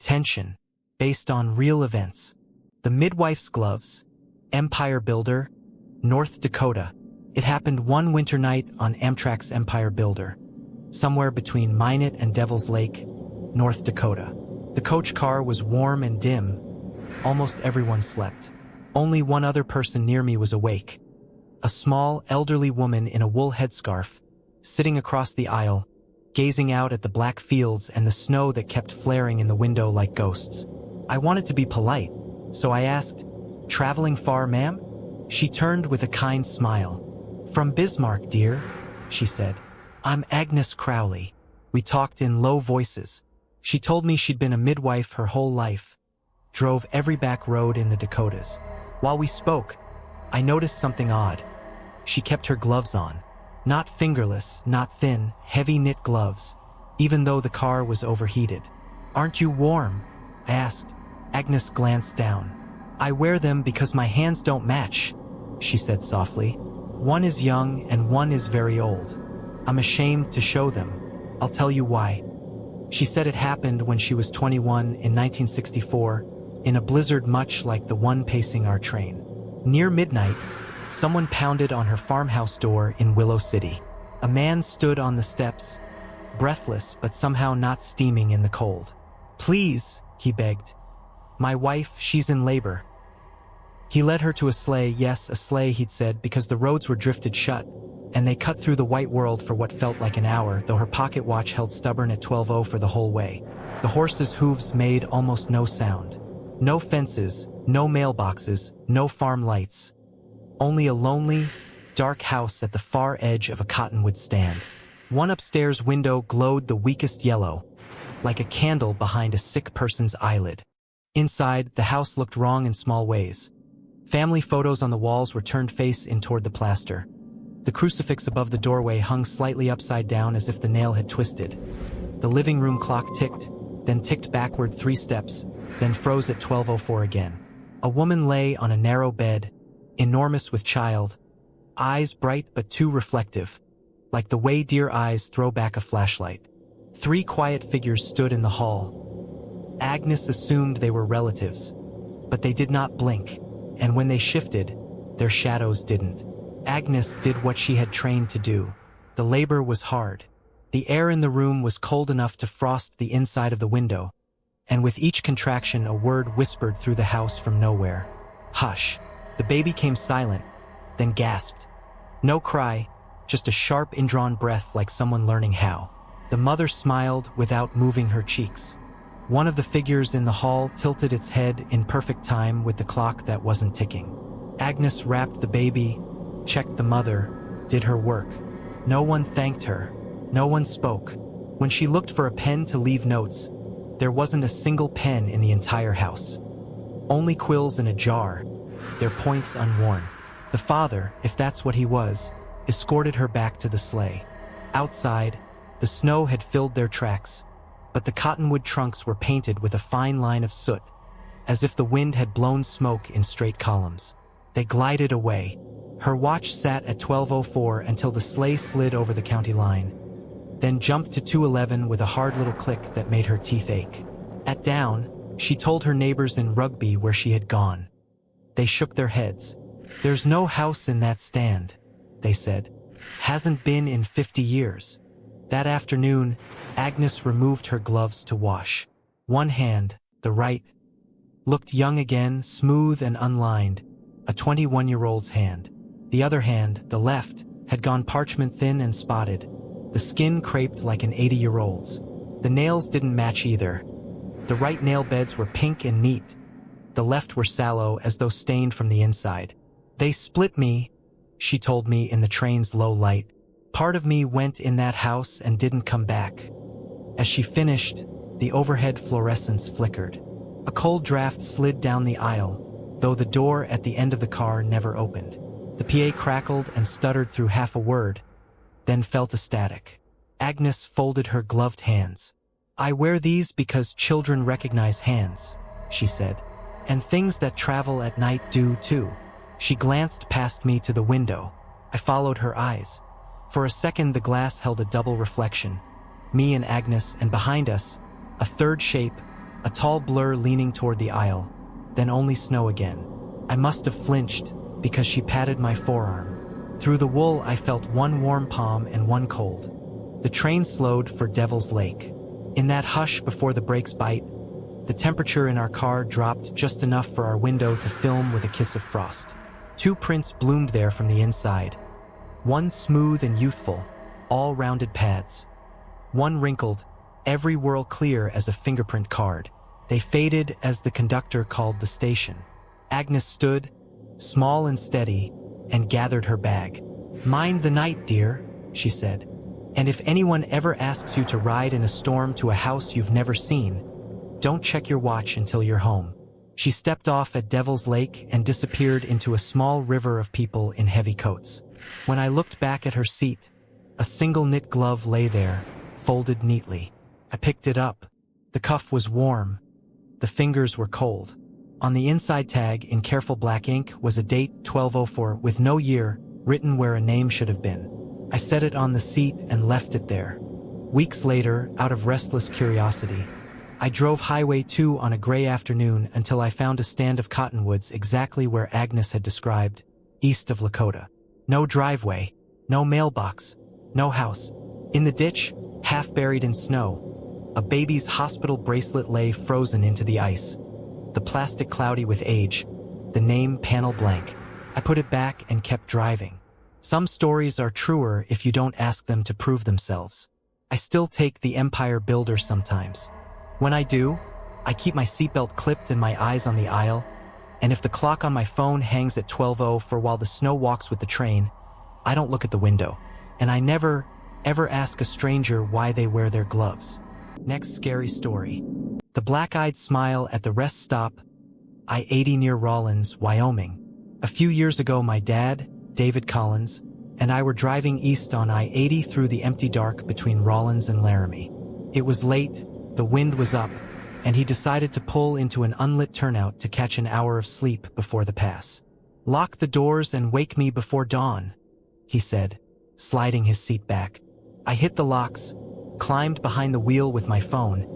tension, based on real events. The midwife's gloves, Empire Builder, North Dakota. It happened one winter night on Amtrak's Empire Builder, somewhere between Minot and Devils Lake, North Dakota. The coach car was warm and dim. Almost everyone slept. Only one other person near me was awake. A small, elderly woman in a wool headscarf, sitting across the aisle, gazing out at the black fields and the snow that kept flaring in the window like ghosts. I wanted to be polite, so I asked, "Traveling far, ma'am?" She turned with a kind smile. "From Bismarck, dear," she said. "I'm Agnes Crowley." We talked in low voices. She told me she'd been a midwife her whole life, drove every back road in the Dakotas. While we spoke, I noticed something odd. She kept her gloves on. Not fingerless, not thin, heavy-knit gloves, even though the car was overheated. "Aren't you warm?" I asked. Agnes glanced down. "I wear them because my hands don't match," she said softly. "One is young and one is very old. I'm ashamed to show them. I'll tell you why." She said it happened when she was 21 in 1964, in a blizzard much like the one pacing our train. Near midnight, someone pounded on her farmhouse door in Willow City. A man stood on the steps, breathless but somehow not steaming in the cold. "Please," he begged. "My wife, she's in labor." He led her to a sleigh, yes, a sleigh, he'd said, because the roads were drifted shut, and they cut through the white world for what felt like an hour, though her pocket watch held stubborn at 12:00 for the whole way. The horses' hooves made almost no sound. No fences, no mailboxes, no farm lights. Only a lonely, dark house at the far edge of a cottonwood stand. One upstairs window glowed the weakest yellow, like a candle behind a sick person's eyelid. Inside, the house looked wrong in small ways. Family photos on the walls were turned face in toward the plaster. The crucifix above the doorway hung slightly upside down as if the nail had twisted. The living room clock ticked, then ticked backward 3 steps, then froze at 12:04 again. A woman lay on a narrow bed, enormous with child, eyes bright but too reflective, like the way deer eyes throw back a flashlight. 3 quiet figures stood in the hall. Agnes assumed they were relatives, but they did not blink, and when they shifted, their shadows didn't. Agnes did what she had trained to do. The labor was hard. The air in the room was cold enough to frost the inside of the window, and with each contraction a word whispered through the house from nowhere. "Hush." The baby came silent, then gasped. No cry, just a sharp indrawn breath like someone learning how. The mother smiled without moving her cheeks. One of the figures in the hall tilted its head in perfect time with the clock that wasn't ticking. Agnes wrapped the baby, checked the mother, did her work. No one thanked her. No one spoke. When she looked for a pen to leave notes, there wasn't a single pen in the entire house. Only quills in a jar, their points unworn. The father, if that's what he was, escorted her back to the sleigh. Outside, the snow had filled their tracks, but the cottonwood trunks were painted with a fine line of soot, as if the wind had blown smoke in straight columns. They glided away. Her watch sat at 12:04 until the sleigh slid over the county line, then jumped to 2:11 with a hard little click that made her teeth ache. At dawn, she told her neighbors in Rugby where she had gone. They shook their heads. "There's no house in that stand," they said. "Hasn't been in 50 years. That afternoon, Agnes removed her gloves to wash. One hand, the right, looked young again, smooth and unlined, a 21-year-old's hand. The other hand, the left, had gone parchment thin and spotted, the skin creped like an 80-year-old's. The nails didn't match either. The right nail beds were pink and neat. The left were sallow, as though stained from the inside. "They split me," she told me in the train's low light. "Part of me went in that house and didn't come back." As she finished, the overhead fluorescence flickered. A cold draft slid down the aisle, though the door at the end of the car never opened. The PA crackled and stuttered through half a word, then fell to static. Agnes folded her gloved hands. "I wear these because children recognize hands," she said. "And things that travel at night do too." She glanced past me to the window. I followed her eyes. For a second, the glass held a double reflection. Me and Agnes, and behind us, a third shape, a tall blur leaning toward the aisle, then only snow again. I must have flinched, because she patted my forearm. Through the wool I felt one warm palm and one cold. The train slowed for Devils Lake. In that hush before the brakes bite, the temperature in our car dropped just enough for our window to film with a kiss of frost. 2 prints bloomed there from the inside. One smooth and youthful, all rounded pads. One wrinkled, every whirl clear as a fingerprint card. They faded as the conductor called the station. Agnes stood, small and steady, and gathered her bag. "Mind the night, dear," she said. "And if anyone ever asks you to ride in a storm to a house you've never seen, don't check your watch until you're home." She stepped off at Devils Lake and disappeared into a small river of people in heavy coats. When I looked back at her seat, a single knit glove lay there, folded neatly. I picked it up. The cuff was warm. The fingers were cold. On the inside tag, in careful black ink, was a date, 1204, with no year, written where a name should have been. I set it on the seat and left it there. Weeks later, out of restless curiosity, I drove Highway 2 on a gray afternoon until I found a stand of cottonwoods exactly where Agnes had described, east of Dakota. No driveway, no mailbox, no house. In the ditch, half buried in snow, a baby's hospital bracelet lay frozen into the ice. The plastic cloudy with age, the name panel blank. I put it back and kept driving. Some stories are truer if you don't ask them to prove themselves. I still take the Empire Builder sometimes. When I do, I keep my seatbelt clipped and my eyes on the aisle, and if the clock on my phone hangs at 12:00 for while the snow walks with the train, I don't look at the window, and I never, ever ask a stranger why they wear their gloves. Next scary story. The black-eyed smile at the rest stop, I-80 near Rawlins, Wyoming. A few years ago my dad, David Collins, and I were driving east on I-80 through the empty dark between Rawlins and Laramie. It was late, the wind was up, and he decided to pull into an unlit turnout to catch an hour of sleep before the pass. "Lock the doors and wake me before dawn," he said, sliding his seat back. I hit the locks, climbed behind the wheel with my phone,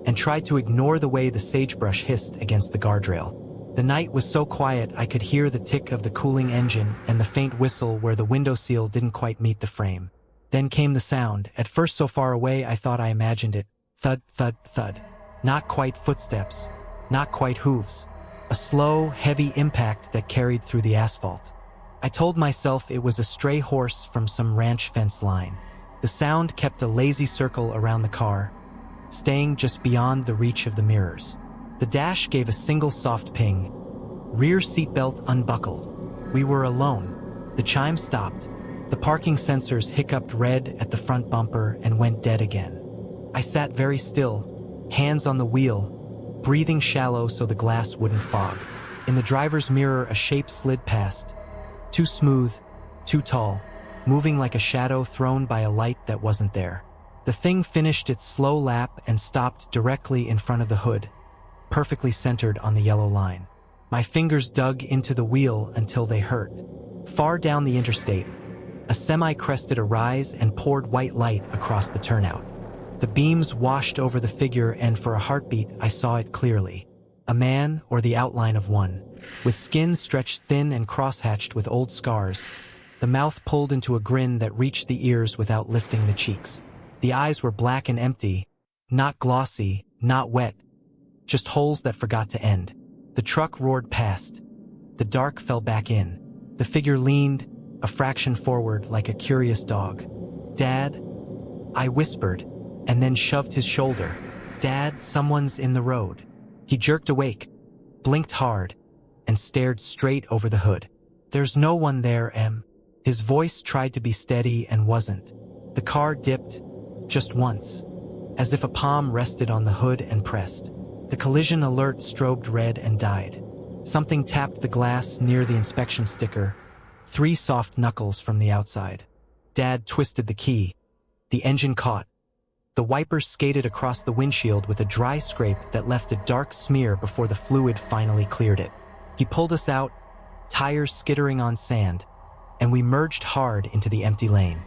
and tried to ignore the way the sagebrush hissed against the guardrail. The night was so quiet I could hear the tick of the cooling engine and the faint whistle where the window seal didn't quite meet the frame. Then came the sound, at first so far away I thought I imagined it. Thud, thud, thud. Not quite footsteps, not quite hooves. A slow, heavy impact that carried through the asphalt. I told myself it was a stray horse from some ranch fence line. The sound kept a lazy circle around the car, staying just beyond the reach of the mirrors. The dash gave a single soft ping. Rear seatbelt unbuckled. We were alone. The chime stopped. The parking sensors hiccuped red at the front bumper and went dead again. I sat very still, hands on the wheel, breathing shallow so the glass wouldn't fog. In the driver's mirror a shape slid past. Too smooth, too tall, moving like a shadow thrown by a light that wasn't there. The thing finished its slow lap and stopped directly in front of the hood, perfectly centered on the yellow line. My fingers dug into the wheel until they hurt. Far down the interstate, a semi crested a rise and poured white light across the turnout. The beams washed over the figure and for a heartbeat I saw it clearly. A man, or the outline of one, with skin stretched thin and crosshatched with old scars, the mouth pulled into a grin that reached the ears without lifting the cheeks. The eyes were black and empty, not glossy, not wet, just holes that forgot to end. The truck roared past. The dark fell back in. The figure leaned, a fraction forward like a curious dog. "Dad?" I whispered, and then shoved his shoulder. "Dad, someone's in the road." He jerked awake, blinked hard, and stared straight over the hood. "There's no one there, Em." His voice tried to be steady and wasn't. The car dipped, just once, as if a palm rested on the hood and pressed. The collision alert strobed red and died. Something tapped the glass near the inspection sticker, 3 soft knuckles from the outside. Dad twisted the key. The engine caught. The wipers skated across the windshield with a dry scrape that left a dark smear before the fluid finally cleared it. He pulled us out, tires skittering on sand, and we merged hard into the empty lane.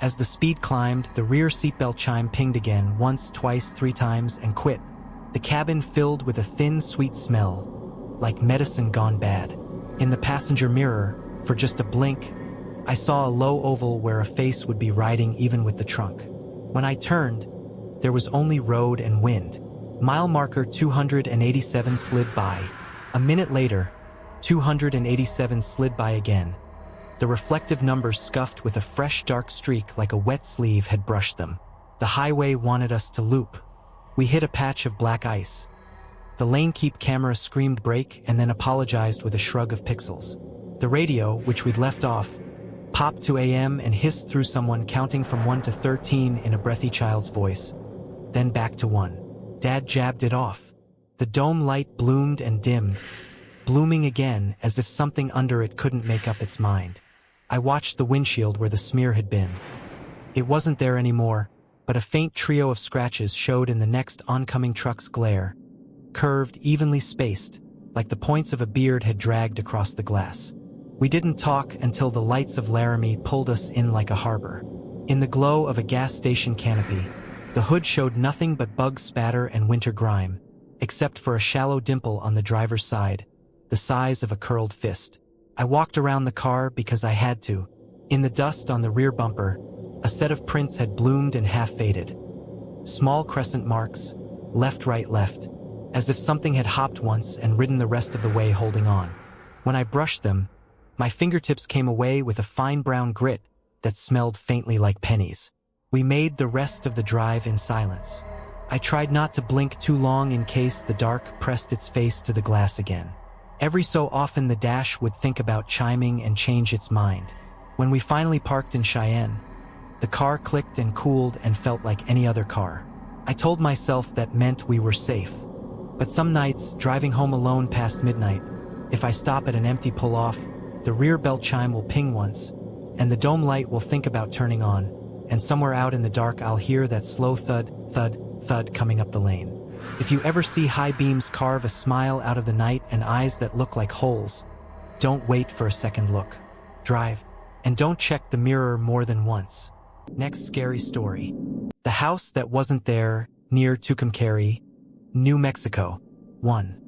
As the speed climbed, the rear seatbelt chime pinged again, once, twice, 3 times, and quit. The cabin filled with a thin, sweet smell, like medicine gone bad. In the passenger mirror, for just a blink, I saw a low oval where a face would be riding even with the trunk. When I turned, there was only road and wind. Mile marker 287 slid by. A minute later, 287 slid by again. The reflective numbers scuffed with a fresh dark streak like a wet sleeve had brushed them. The highway wanted us to loop. We hit a patch of black ice. The lane keep camera screamed brake and then apologized with a shrug of pixels. The radio, which we'd left off, popped to AM and hissed through someone counting from 1 to 13 in a breathy child's voice. Then back to 1. Dad jabbed it off. The dome light bloomed and dimmed, blooming again as if something under it couldn't make up its mind. I watched the windshield where the smear had been. It wasn't there anymore, but a faint trio of scratches showed in the next oncoming truck's glare, curved, evenly spaced, like the points of a beard had dragged across the glass. We didn't talk until the lights of Laramie pulled us in like a harbor. In the glow of a gas station canopy, the hood showed nothing but bug spatter and winter grime, except for a shallow dimple on the driver's side, the size of a curled fist. I walked around the car because I had to. In the dust on the rear bumper, a set of prints had bloomed and half-faded. Small crescent marks, left, right, left, as if something had hopped once and ridden the rest of the way holding on. When I brushed them, my fingertips came away with a fine brown grit that smelled faintly like pennies. We made the rest of the drive in silence. I tried not to blink too long in case the dark pressed its face to the glass again. Every so often the dash would think about chiming and change its mind. When we finally parked in Cheyenne, the car clicked and cooled and felt like any other car. I told myself that meant we were safe. But some nights, driving home alone past midnight, if I stop at an empty pull-off, the rear bell chime will ping once, and the dome light will think about turning on, and somewhere out in the dark I'll hear that slow thud, thud, thud coming up the lane. If you ever see high beams carve a smile out of the night and eyes that look like holes, don't wait for a second look. Drive, and don't check the mirror more than once. Next scary story. The house that wasn't there, near Tucumcari, New Mexico. 1.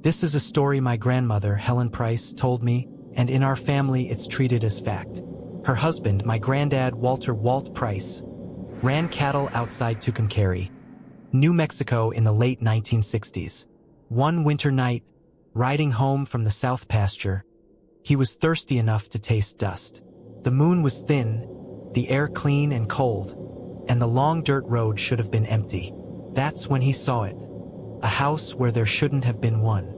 This is a story my grandmother, Helen Price, told me, and in our family it's treated as fact. Her husband, my granddad, Walter Walt Price, ran cattle outside Tucumcari, New Mexico in the late 1960s. One winter night, riding home from the south pasture, he was thirsty enough to taste dust. The moon was thin, the air clean and cold, and the long dirt road should have been empty. That's when he saw it. A house where there shouldn't have been one.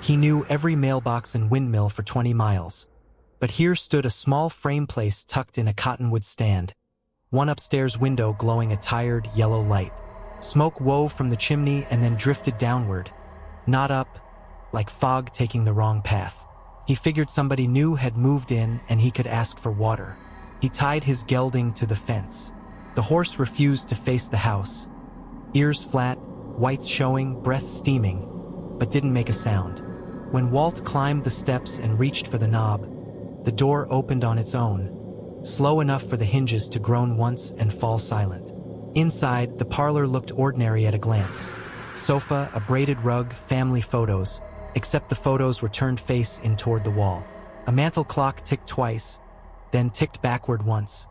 He knew every mailbox and windmill for 20 miles. But here stood a small frame place tucked in a cottonwood stand, one upstairs window glowing a tired, yellow light. Smoke wove from the chimney and then drifted downward, not up, like fog taking the wrong path. He figured somebody new had moved in and he could ask for water. He tied his gelding to the fence. The horse refused to face the house. Ears flat, whites showing, breath steaming, but didn't make a sound. When Walt climbed the steps and reached for the knob, the door opened on its own, slow enough for the hinges to groan once and fall silent. Inside, the parlor looked ordinary at a glance. Sofa, a braided rug, family photos, except the photos were turned face in toward the wall. A mantel clock ticked twice, then ticked backward once,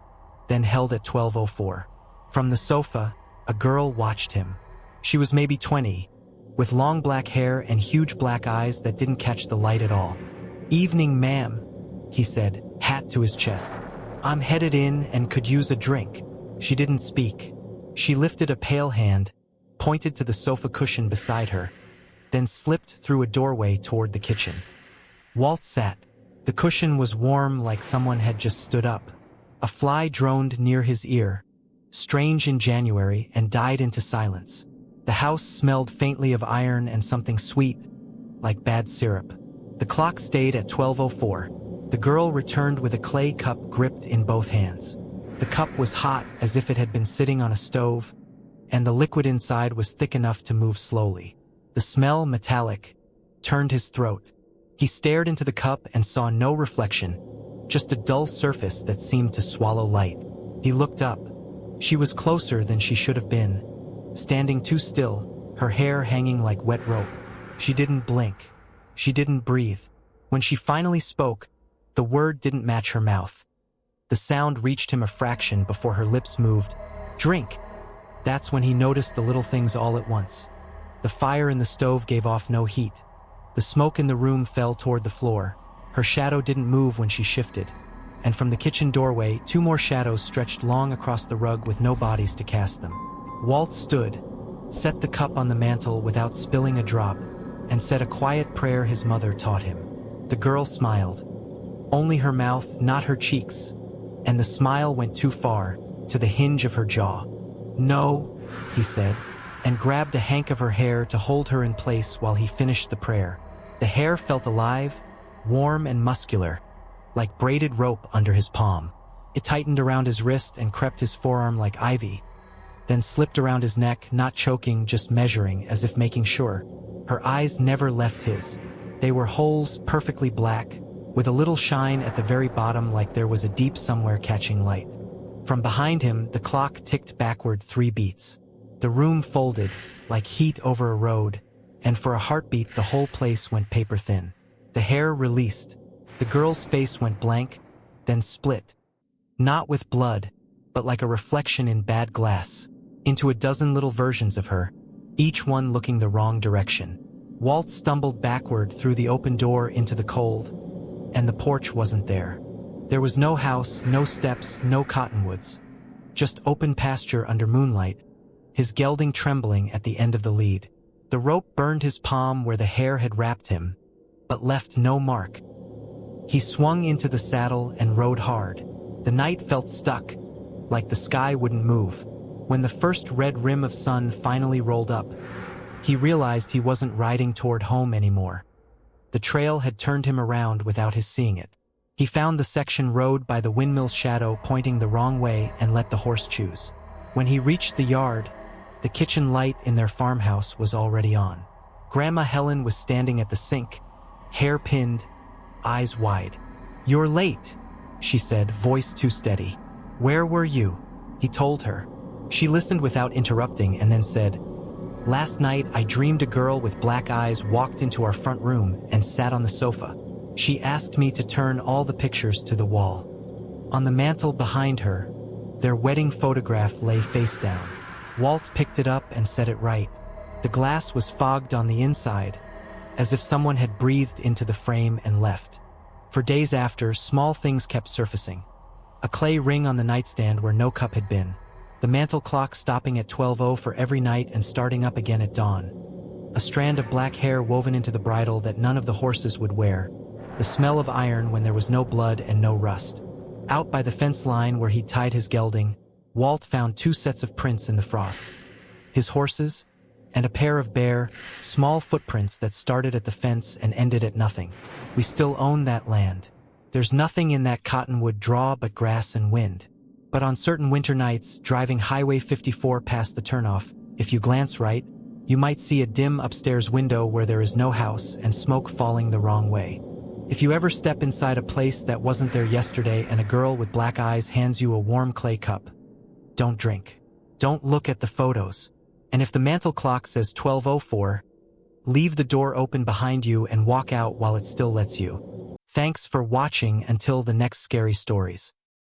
then held at 12:04. From the sofa, a girl watched him. She was maybe 20, with long black hair and huge black eyes that didn't catch the light at all. "Evening, ma'am," he said, hat to his chest. "I'm headed in and could use a drink." She didn't speak. She lifted a pale hand, pointed to the sofa cushion beside her, then slipped through a doorway toward the kitchen. Walt sat. The cushion was warm like someone had just stood up. A fly droned near his ear, strange in January, and died into silence. The house smelled faintly of iron and something sweet, like bad syrup. The clock stayed at 12:04. The girl returned with a clay cup gripped in both hands. The cup was hot as if it had been sitting on a stove, and the liquid inside was thick enough to move slowly. The smell, metallic, turned his throat. He stared into the cup and saw no reflection, just a dull surface that seemed to swallow light. He looked up. She was closer than she should have been, standing too still, her hair hanging like wet rope. She didn't blink. She didn't breathe. When she finally spoke, the word didn't match her mouth. The sound reached him a fraction before her lips moved. Drink! That's when he noticed the little things all at once. The fire in the stove gave off no heat. The smoke in the room fell toward the floor. Her shadow didn't move when she shifted. And from the kitchen doorway, 2 more shadows stretched long across the rug with no bodies to cast them. Walt stood, set the cup on the mantel without spilling a drop, and said a quiet prayer his mother taught him. The girl smiled. Only her mouth, not her cheeks. And the smile went too far, to the hinge of her jaw. "No," he said, and grabbed a hank of her hair to hold her in place while he finished the prayer. The hair felt alive, warm and muscular, like braided rope under his palm. It tightened around his wrist and crept his forearm like ivy, then slipped around his neck, not choking, just measuring, as if making sure. Her eyes never left his. They were holes, perfectly black, with a little shine at the very bottom like there was a deep somewhere catching light. From behind him, the clock ticked backward 3 beats. The room folded, like heat over a road, and for a heartbeat the whole place went paper thin. The hair released. The girl's face went blank, then split. Not with blood, but like a reflection in bad glass, into a dozen little versions of her, each one looking the wrong direction. Walt stumbled backward through the open door into the cold, and the porch wasn't there. There was no house, no steps, no cottonwoods. Just open pasture under moonlight, his gelding trembling at the end of the lead. The rope burned his palm where the hair had wrapped him, but left no mark. He swung into the saddle and rode hard. The night felt stuck, like the sky wouldn't move. When the first red rim of sun finally rolled up, he realized he wasn't riding toward home anymore. The trail had turned him around without his seeing it. He found the section road by the windmill's shadow pointing the wrong way and let the horse choose. When he reached the yard, the kitchen light in their farmhouse was already on. Grandma Helen was standing at the sink, hair pinned, eyes wide. "You're late," she said, voice too steady. "Where were you?" He told her. She listened without interrupting and then said, "Last night I dreamed a girl with black eyes walked into our front room and sat on the sofa. She asked me to turn all the pictures to the wall. On the mantel behind her, their wedding photograph lay face down. Walt picked it up and set it right. The glass was fogged on the inside, as if someone had breathed into the frame and left. For days after, small things kept surfacing. A clay ring on the nightstand where no cup had been. The mantel clock stopping at 12:00 for every night and starting up again at dawn. A strand of black hair woven into the bridle that none of the horses would wear. The smell of iron when there was no blood and no rust. Out by the fence line where he'd tied his gelding, Walt found 2 sets of prints in the frost. His horses, and a pair of bare, small footprints that started at the fence and ended at nothing. We still own that land. There's nothing in that cottonwood draw but grass and wind. But on certain winter nights, driving Highway 54 past the turnoff, if you glance right, you might see a dim upstairs window where there is no house and smoke falling the wrong way. If you ever step inside a place that wasn't there yesterday and a girl with black eyes hands you a warm clay cup, don't drink. Don't look at the photos. And if the mantel clock says 12:04, leave the door open behind you and walk out while it still lets you. Thanks for watching until the next scary stories.